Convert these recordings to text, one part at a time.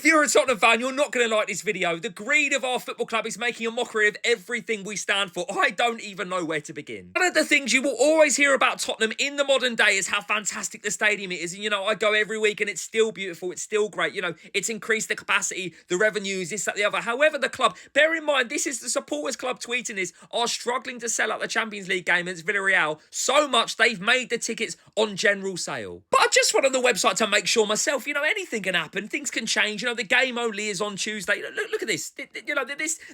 you're a Tottenham fan, you're not going to like this video. The greed of our football club is making a mockery of everything we stand for. I don't even know where to begin. One of the things you will always hear about Tottenham in the modern day is how fantastic the stadium is. And, I go every week and it's still beautiful. It's still great. It's increased the capacity, the revenues, this, that, the other. However, the club, bear in mind, this is the supporters club tweeting this, are struggling to sell out the Champions League game against Villarreal so much they've made the tickets on general sale. But I just went on the website to make sure myself, anything can happen. Things can change. The game only is on Tuesday. Look at this.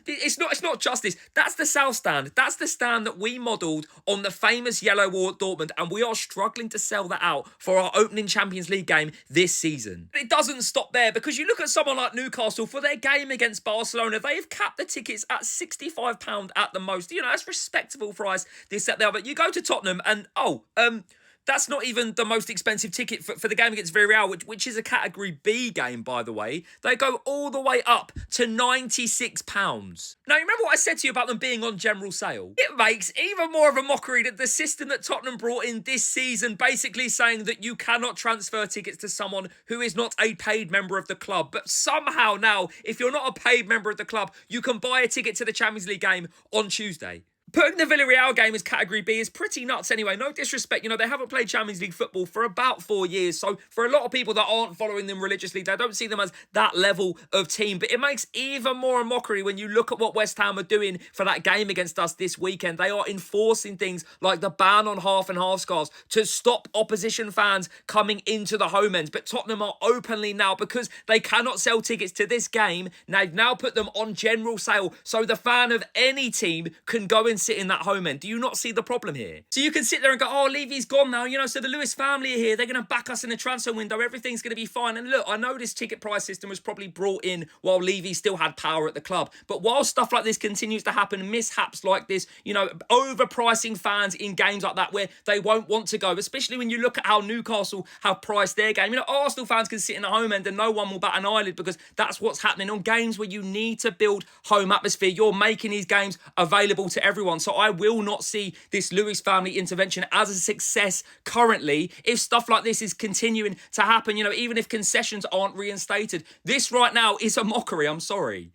It's not just this. That's the South Stand. That's the stand that we modelled on the famous yellow wall at Dortmund, and we are struggling to sell that out for our opening Champions League game this season. But it doesn't stop there, because you look at someone like Newcastle for their game against Barcelona, they have capped the tickets at £65 at the most. That's respectable price, this, that, the other. You go to Tottenham and, that's not even the most expensive ticket for the game against Villarreal, which is a Category B game, by the way. They go all the way up to £96. Now, you remember what I said to you about them being on general sale? It makes even more of a mockery that the system that Tottenham brought in this season, basically saying that you cannot transfer tickets to someone who is not a paid member of the club. But somehow now, if you're not a paid member of the club, you can buy a ticket to the Champions League game on Tuesday. Putting the Villarreal game as Category B is pretty nuts anyway. No disrespect, they haven't played Champions League football for about 4 years. So for a lot of people that aren't following them religiously, they don't see them as that level of team. But it makes even more a mockery when you look at what West Ham are doing for that game against us this weekend. They are enforcing things like the ban on half and half scarves to stop opposition fans coming into the home ends. But Tottenham are openly now, because they cannot sell tickets to this game, they've now put them on general sale so the fan of any team can go and sit in that home end. Do you not see the problem here? So you can sit there and go, oh, Levy's gone now, so the Lewis family are here, they're going to back us in the transfer window, everything's going to be fine. And look, I know this ticket price system was probably brought in while Levy still had power at the club, but while stuff like this continues to happen, mishaps like this, overpricing fans in games like that where they won't want to go, especially when you look at how Newcastle have priced their game. Arsenal fans can sit in the home end and no one will bat an eyelid, because that's what's happening on games where you need to build home atmosphere. You're making these games available to everyone. So I will not see this Lewis family intervention as a success currently if stuff like this is continuing to happen, even if concessions aren't reinstated. This right now is a mockery, I'm sorry.